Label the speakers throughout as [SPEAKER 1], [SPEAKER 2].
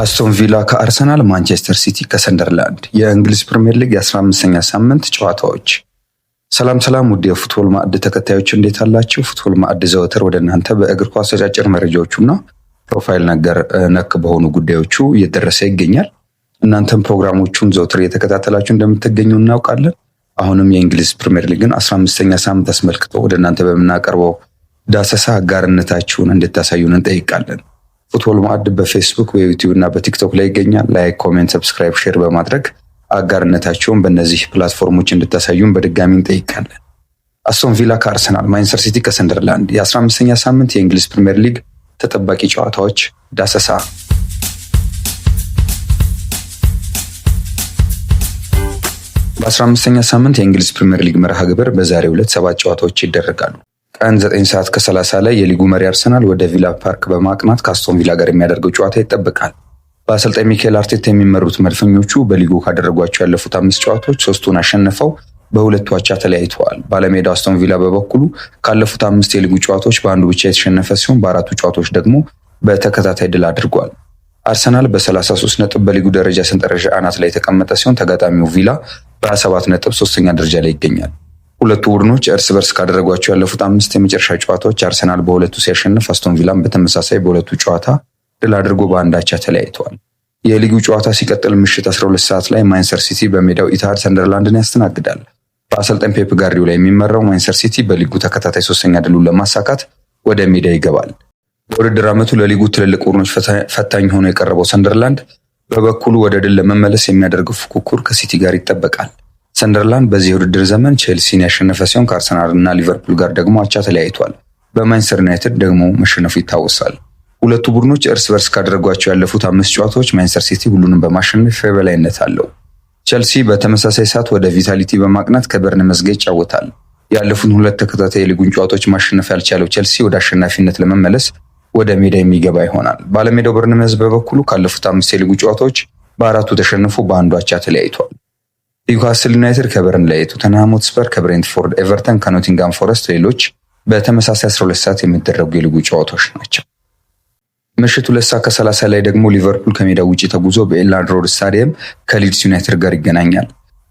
[SPEAKER 1] አስቶን ቪላ ከአርሰናል፣ ማንቸስተር ሲቲ ከሰንደርላንድ። የእንግሊዝ ፕሪምየር ሊግ የ15ኛ ሳምንት ጨዋታዎች። ሰላም ውድ የፉትቦል ማዕድ ተከታዮች እንዴት አላችሁ? ፉትቦል ማዕድ ዘወትር ወደ እናንተ በእግር ኳስ አጫጭር መረጃዎቹና ፕሮፋይል ነገር ነክ በሆኑ ጉዳዮቹ እየደረሰ ይገኛል። እናንተም ፕሮግራሞቹን ዘወትር እየተከታተላችሁ እንደምትገኙ እናውቃለን። አሁንም የእንግሊዝ ፕሪምየር ሊግን 15ኛ ሳምንት አስመልክቶ ወደ እናንተ በምናቀርበው ዳሰሳ አጋርነታችሁን እንድታሳዩን እንጠይቃለን። ፉትቦል ማዕድ በፌስቡክ በዩቲዩብ እና በቲክቶክ ላይ ይገኛል። ላይክ፣ ኮሜንት፣ ሰብስክራይብ፣ ሼር በማድረግ አጋርነታችሁን በእነዚህ ፕላትፎርሞች እንድታሳዩን በድጋሚ እንጠይቃለን። አስቶን ቪላ ከአርሰናል፣ ማንቸስተር ሲቲ ከሰንደርላንድ። የ15ኛ ሳምንት የእንግሊዝ ፕሪምየር ሊግ ተጠባቂ ጨዋታዎች ዳሰሳ። በ15ኛ ሳምንት የእንግሊዝ ፕሪምየር ሊግ መርሃ ግብር በዛሬው ዕለት 7 ጨዋታዎች ይደረጋሉ። ቀን 9 ሰዓት ከ30 ላይ የሊጉ መሪ አርሰናል ወደ ቪላ ፓርክ በማቅናት ከአስቶን ቪላ ጋር የሚያደርገው ጨዋታ ይጠበቃል። በአሰልጣኝ ሚካኤል አርቴታ የሚመሩት መድፈኞቹ በሊጉ ካደረጓቸው ያለፉት 5 ጨዋታዎች 3ቱን አሸንፈው በሁለቱ አቻ ተለያይተዋል። ባለሜዳው አስቶን ቪላ በበኩሉ ካለፉት 5 የሊጉ ጨዋታዎች በአንዱ ብቻ የተሸነፈ ሲሆን በአራቱ ጨዋታዎች ደግሞ በተከታታይ ድል አድርጓል። አርሰናል በ33 ነጥብ በሊጉ ደረጃ ሰንጠረዥ አናት ላይ የተቀመጠ ሲሆን ተጋጣሚው ቪላ በ27 ነጥብ 3ኛ ደረጃ ላይ ይገኛል። ሁለቱ ቡድኖች እርስ በርስ ካደረጓቸው ያለፉት 5 የመጨረሻ ጨዋታዎች አርሰናል በሁለቱ ሲያሸንፍ አስቶን ቪላም በተመሳሳይ በሁለቱ ጨዋታ ድል አድርጎ በአንድ አቻ ተለያይተዋል። የሊጉ ጨዋታ ሲቀጥል ምሽት 12 ሰዓት ላይ ማንቸስተር ሲቲ በሜዳው ኢትሃድ ሰንደርላንድን ያስተናግዳል። በአሰልጣኝ ፔፕ ጋርዲዮላ የሚመራው ማንቸስተር ሲቲ በሊጉ ተከታታይ 3ኛ ድሉን ለማሳካት ወደ ሜዳ ይገባል። በውድድር ዓመቱ ለሊጉ ትልልቅ ቡድኖች ፈታኝ ሆኖ የቀረበው ሰንደርላንድ በበኩሉ ወደ ድል ለመመለስ የሚያደርገው ፉክክር ከሲቲ ጋር ይጠበቃል። ሰንደርላንድ በዚህ የውድድር ዘመን ቼልሲን ያሸነፈ ሲሆን ከአርሰናል እና ሊቨርፑል ጋር ደግሞ አቻ ተለያይቷል። በማንቸስተር ዩናይትድ ደግሞ መሸነፉ ይታወሳል። ሁለቱ ቡድኖች እርስ በርስ ካደረጓቸው ያለፉት 5 ጨዋታዎች ማንቸስተር ሲቲ ሁሉንም በማሸነፍ የበላይነት አለው። ቼልሲ በተመሳሳይ ሰዓት ወደ ቪታሊቲ በማቅናት ከበርንመዝ ጋር ይጫወታል። ያለፉት 2 ተከታታይ የሊጉን ጨዋታዎች ማሸነፍ ያልቻለው ቼልሲ ወደ አሸናፊነት ለመመለስ ወደ ሜዳ የሚገባ ይሆናል። ባለሜዳው በርንመዝ በበኩሉ ካለፉት 5 የሊጉ ጨዋታዎች በአራቱ ተሸንፎ በአንዱ አቻ ተለያይቷል። ኒውካስል ዩናይትድ ከበርንሌይ፣ ቶተንሃም ሆትስፐር ከብሬንትፎርድ፣ ኤቨርተን ከኖቲንጋም ፎረስት ሌሎች በተመሳሳይ 12 ሰዓት የሚደረጉ የሊጉ ጨዋታዎች ናቸው። ምሽት 2 ሰዓት ከ30 ላይ ደግሞ ሊቨርፑል ከሜዳው ውጪ ተጉዞ በኤላንድ ሮድ ስታዲየም ከሊድስ ዩናይትድ ጋር ይገናኛል።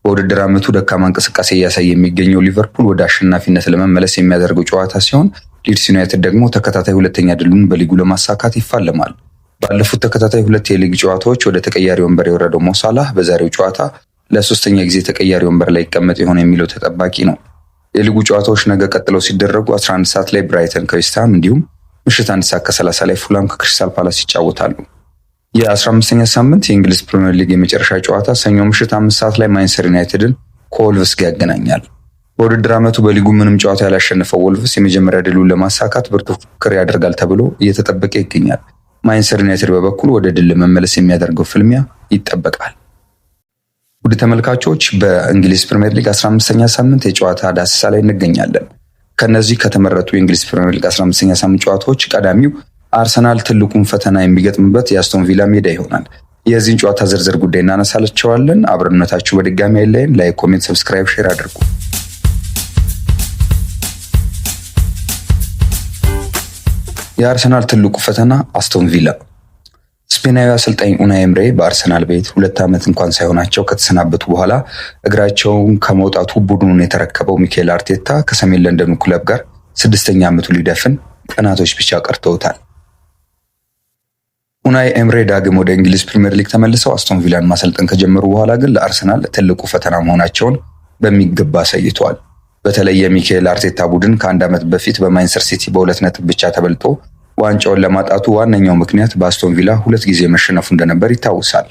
[SPEAKER 1] በውድድር ዓመቱ ደካማ እንቅስቃሴ እያሳየ የሚገኘው ሊቨርፑል ወደ አሸናፊነት ለመመለስ የሚያደርገው ጨዋታ ሲሆን ሊድስ ዩናይትድ ደግሞ ተከታታይ 2ኛ ድሉን በሊጉ ለማሳካት ይፋለማል። ባለፉት ተከታታይ 2 የሊግ ጨዋታዎች ወደ ተቀያሪ ወንበር የወረደው ሞሳላህ በዛሬው ጨዋታ ለ3ኛ ጊዜ ተቀያሪ ወንበር ላይ ይቀመጥ ይሆን የሚለው ተጠባቂ ነው። የሊጉ ጨዋታዎች ነገ ቀጥለው ሲደረጉ 11 ሰዓት ላይ ብራይተን ከዌስትሃም እንዲሁም ምሽት 1 ሰዓት ከ30 ላይ ፉላም ከክሪስታል ፓላስ ይጫወታሉ። የ15ኛ ሳምንት የእንግሊዝ ፕሪሚየር ሊግ የመጨረሻ ጨዋታ ሰኞ ምሽት 5 ሰዓት ላይ ማንቸስተር ዩናይትድን ከወልቭስ ጋር ያገናኛል። በውድድር ዓመቱ በሊጉ ምንም ጨዋታ ያላሸነፈው ወልቭስ የመጀመሪያ ድሉን ለማሳካት ብርቱ ፉክክር ያደርጋል ተብሎ እየተጠበቀ ይገኛል። ማንቸስተር ዩናይትድ በበኩሉ ወደ ድል ለመመለስ የሚያደርገው ፍልሚያ ይጠበቃል። ውድ ተመልካቾች በእንግሊዝ ፕሪሚየር ሊግ 15ኛ ሳምንት የጨዋታ ዳሰሳ ላይ እንገኛለን። ከነዚህ ከተመረጡ የእንግሊዝ ፕሪሚየር ሊግ 15ኛ ሳምንት ጨዋታዎች ቀዳሚው አርሰናል ትልቁን ፈተና የሚገጥምበት የአስቶን ቪላ ሜዳ ይሆናል። የዚህን ጨዋታ ዝርዝር ጉዳይ እናነሳላችኋለን። አብረነታችሁ በድጋሚ አይለየን። ላይክ፣ ኮሜንት፣ ሰብስክራይብ፣ ሼር አድርጉ። የአርሰናል ትልቁ ፈተና አስቶን ቪላ። ስፔናዊ አሰልጣኝ ኡናይ ኤምሬ በአርሰናል ቤት 2 ዓመት እንኳን ሳይሆናቸው ከተሰናበቱ በኋላ እግራቸውን ከመውጣቱ ቡድኑን የተረከበው ሚካኤል አርቴታ ከሰሜን ለንደኑ ክለብ ጋር 6ኛ ዓመቱ ሊደፍን ቀናቶች ብቻ ቀርተውታል። ኡናይ ኤምሬ ዳግም ወደ እንግሊዝ ፕሪምየር ሊግ ተመልሰው አስቶን ቪላን ማሰልጠን ከጀመሩ በኋላ ግን ለአርሰናል ትልቁ ፈተና መሆናቸውን በሚገባ አሳይተዋል። በተለይ የሚካኤል አርቴታ ቡድን ከ1 ዓመት በፊት በማንቸስተር ሲቲ በ2 ነጥብ ብቻ ተበልጦ ዋንጫውን ለማጣቱ ዋነኛው ምክንያት በአስቶን ቪላ 2 ጊዜ መሸነፉ እንደነበር ይታወሳል።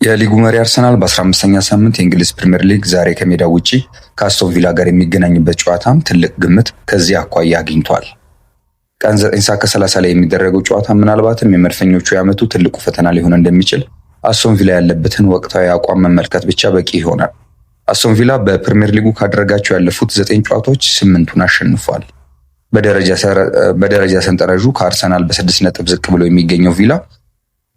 [SPEAKER 1] የሊጉ መሪ አርሰናል በ15ኛ ሳምንት የእንግሊዝ ፕሪምየር ሊግ ዛሬ ከሜዳው ውጪ ከአስቶን ቪላ ጋር የሚገናኝበት ጨዋታም ትልቅ ግምት ከዚህ አኳያ አግኝቷል። ቀን 9 ሰዓት ከ30 ላይ የሚደረገው ጨዋታ ምናልባትም የመድፈኞቹ የዓመቱ ትልቁ ፈተና ሊሆን እንደሚችል አስቶን ቪላ ያለበትን ወቅታዊ አቋም መመልከት ብቻ በቂ ይሆናል። አስቶን ቪላ በፕሪምየር ሊጉ ካደረጋቸው ያለፉት 9 ጨዋታዎች 8ቱን አሸንፏል። በደረጃ ሰንጠረዡ ከአርሰናል በ6 ነጥብ ዝቅ ብሎ የሚገኘው ቪላ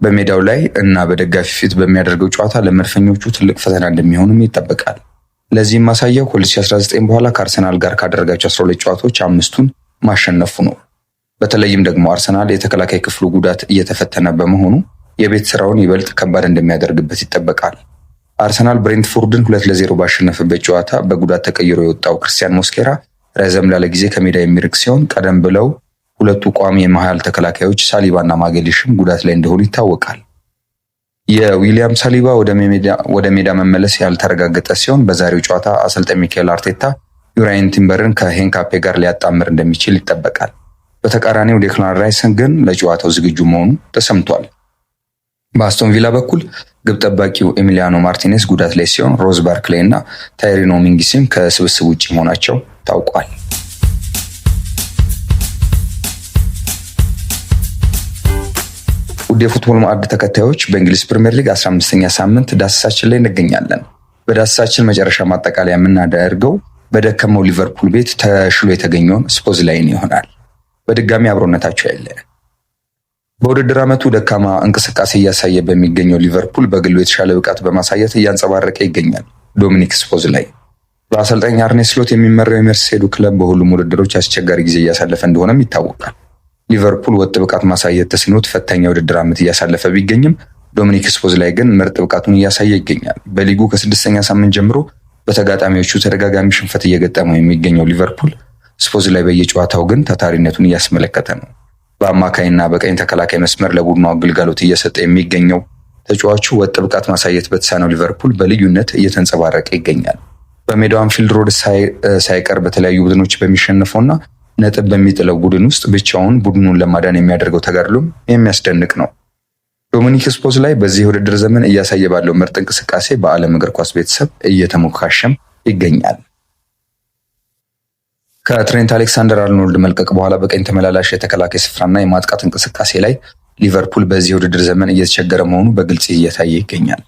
[SPEAKER 1] በሜዳው ላይ እና በደጋፊ ፊት በሚያደርገው ጨዋታ ለመድፈኞቹ ትልቅ ፈተና እንደሚሆንም ይጠበቃል። ለዚህም ማሳያው ከ2019 በኋላ ከአርሰናል ጋር ካደረጋቸው 12 ጨዋታዎች 5ቱን ማሸነፉ ነው። በተለይም ደግሞ አርሰናል የተከላካይ ክፍሉ ጉዳት እየተፈተነ በመሆኑ የቤት ስራውን ይበልጥ ከባድ እንደሚያደርግበት ይጠበቃል። አርሰናል ብሬንትፎርድን 2-0 ባሸነፈበት ጨዋታ በጉዳት ተቀይሮ የወጣው ክርስቲያን ሞስኬራ ረዘም ላለ ጊዜ ከሜዳ የሚርቅ ሲሆን ቀደም ብለው ሁለቱ ቋሚ የመሃል ተከላካዮች ሳሊባና ማጌሊሽም ጉዳት ላይ እንደሆኑ ይታወቃል። የዊሊያም ሳሊባ ወደ ሜዳ መመለስ ያልተረጋገጠ ሲሆን በዛሬው ጨዋታ አሰልጣኝ ሚካኤል አርቴታ ዩራይን ቲምበርን ከሄንካፔ ጋር ሊያጣምር እንደሚችል ይጠበቃል። በተቃራኒው ዴክላን ራይስ ግን ለጨዋታው ዝግጁ መሆኑ ተሰምቷል። በአስቶን ቪላ በኩል ግብ ጠባቂው ኤሚሊያኖ ማርቲኔስ ጉዳት ላይ ሲሆን ሮዝ ባርክሌይ እና ታይሪኖ ሚንጊስም ከስብስብ ውጭ መሆናቸው ታውቋል። ውድ የፉትቦል ማዕድ ተከታዮች በእንግሊዝ ፕሪምየር ሊግ 15ኛ ሳምንት ዳሰሳችን ላይ እንገኛለን። በዳሰሳችን መጨረሻ ማጠቃለያ የምናደርገው በደከመው ሊቨርፑል ቤት ተሽሎ የተገኘውን ስፖዝላይን ይሆናል። በድጋሚ አብሮነታቸው ያለ በውድድር ዓመቱ ደካማ እንቅስቃሴ እያሳየ በሚገኘው ሊቨርፑል በግሉ የተሻለ ብቃት በማሳየት እያንጸባረቀ ይገኛል። ዶሚኒክ ስፖዝላይ በአሰልጣኝ አርኔ ስሎት የሚመራው የሜርሴዱ ክለብ በሁሉም ውድድሮች አስቸጋሪ ጊዜ እያሳለፈ እንደሆነም ይታወቃል። ሊቨርፑል ወጥ ብቃት ማሳየት ተስኖት ፈታኝ የውድድር ዓመት እያሳለፈ ቢገኝም ዶሚኒክ ስፖዝላይ ግን ምርጥ ብቃቱን እያሳየ ይገኛል። በሊጉ ከ6ኛ ሳምንት ጀምሮ በተጋጣሚዎቹ ተደጋጋሚ ሽንፈት እየገጠመው የሚገኘው ሊቨርፑል ስፖዝላይ በየጨዋታው ግን ታታሪነቱን እያስመለከተ ነው። በአማካይና በቀኝ ተከላካይ መስመር ለቡድኑ አገልግሎት እየሰጠ የሚገኘው ተጫዋቹ ወጥ ብቃት ማሳየት በተሳነው ሊቨርፑል በልዩነት እየተንጸባረቀ ይገኛል። በሜዳው አንፊልድ ሮድ ሳይቀር በተለያዩ ቡድኖች በሚሸነፈውና ነጥብ በሚጥለው ቡድን ውስጥ ብቻውን ቡድኑን ለማዳን የሚያደርገው ተጋድሎም የሚያስደንቅ ነው። ዶሚኒክ ስፖዝላይ በዚህ የውድድር ዘመን እያሳየ ባለው ምርጥ እንቅስቃሴ በዓለም እግር ኳስ ቤተሰብ እየተሞካሸም ይገኛል። ከትሬንት አሌክሳንደር አርኖልድ መልቀቅ በኋላ በቀኝ ተመላላሽ የተከላካይ ስፍራና የማጥቃት እንቅስቃሴ ላይ ሊቨርፑል በዚህ የውድድር ዘመን እየተቸገረ መሆኑ በግልጽ እየታየ ይገኛል።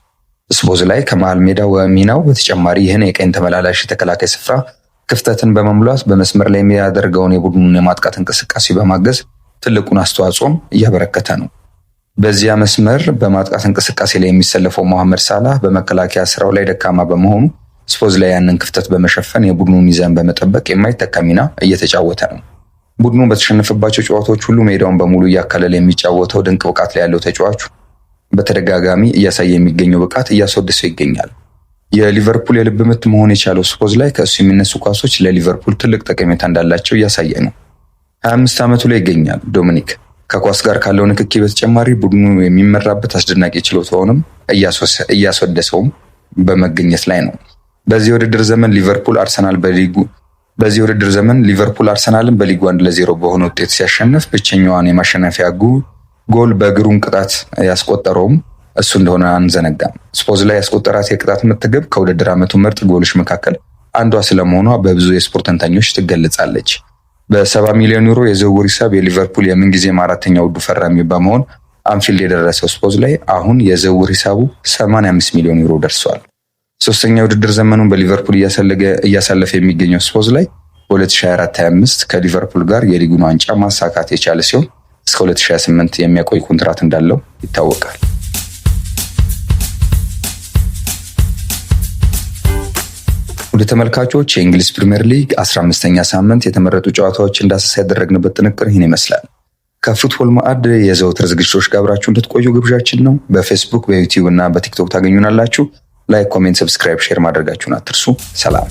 [SPEAKER 1] ስፖዝላይ ከመሃል ሜዳ ሚናው በተጨማሪ ይህን የቀኝ ተመላላሽ የተከላካይ ስፍራ ክፍተትን በመሙላት በመስመር ላይ የሚያደርገውን የቡድኑን የማጥቃት እንቅስቃሴ በማገዝ ትልቁን አስተዋጽኦም እያበረከተ ነው። በዚያ መስመር በማጥቃት እንቅስቃሴ ላይ የሚሰለፈው መሐመድ ሳላህ በመከላከያ ስራው ላይ ደካማ በመሆኑ ስፖዝላይ ያንን ክፍተት በመሸፈን የቡድኑን ሚዛን በመጠበቅ የማይተካ ሚና እየተጫወተ ነው። ቡድኑ በተሸነፈባቸው ጨዋታዎች ሁሉ ሜዳውን በሙሉ እያካለለ የሚጫወተው ድንቅ ብቃት ላይ ያለው ተጫዋቹ በተደጋጋሚ እያሳየ የሚገኘው ብቃት እያስወደሰው ይገኛል። የሊቨርፑል የልብ ምት መሆን የቻለው ስፖዝላይ ከእሱ የሚነሱ ኳሶች ለሊቨርፑል ትልቅ ጠቀሜታ እንዳላቸው እያሳየ ነው። 25 ዓመቱ ላይ ይገኛል። ዶሚኒክ ከኳስ ጋር ካለው ንክኪ በተጨማሪ ቡድኑ የሚመራበት አስደናቂ ችሎታውንም እያስወደሰውም በመገኘት ላይ ነው። በዚህ የውድድር ዘመን ሊቨርፑል አርሰናልን በሊጉ 1-0 በሆነ ውጤት ሲያሸንፍ ብቸኛዋን የማሸነፊያ ጎል በግሩም ቅጣት ያስቆጠረውም እሱ እንደሆነ አንዘነጋም። ስፖዝላይ ያስቆጠራት የቅጣት ምት ግብ ከውድድር ዓመቱ ምርጥ ጎሎች መካከል አንዷ ስለመሆኗ በብዙ የስፖርት ተንታኞች ትገለጻለች። በ70 ሚሊዮን ዩሮ የዝውውር ሂሳብ የሊቨርፑል የምንጊዜም አራተኛ ውዱ ፈራሚ በመሆን አንፊልድ የደረሰው ስፖዝላይ አሁን የዝውውር ሂሳቡ 85 ሚሊዮን ዩሮ ደርሷል። ሶስተኛ የውድድር ዘመኑን በሊቨርፑል እያሳለፈ የሚገኘው ስፖዝላይ በ2024/25 ከሊቨርፑል ጋር የሊጉን ዋንጫ ማሳካት የቻለ ሲሆን እስከ 2028 የሚያቆይ ኮንትራት እንዳለው ይታወቃል። ወደ ተመልካቾች የእንግሊዝ ፕሪምየር ሊግ 15ኛ ሳምንት የተመረጡ ጨዋታዎችን ዳሰሳ ያደረግንበት ጥንቅር ይህን ይመስላል። ከፉትቦል ማዕድ የዘውትር ዝግጅቶች ጋር አብራችሁ እንድትቆዩ ግብዣችን ነው። በፌስቡክ፣ በዩቲዩብ እና በቲክቶክ ታገኙናላችሁ። ላይክ፣ ኮሜንት፣ ሰብስክራይብ፣ ሼር ማድረጋችሁን አትርሱ። ሰላም።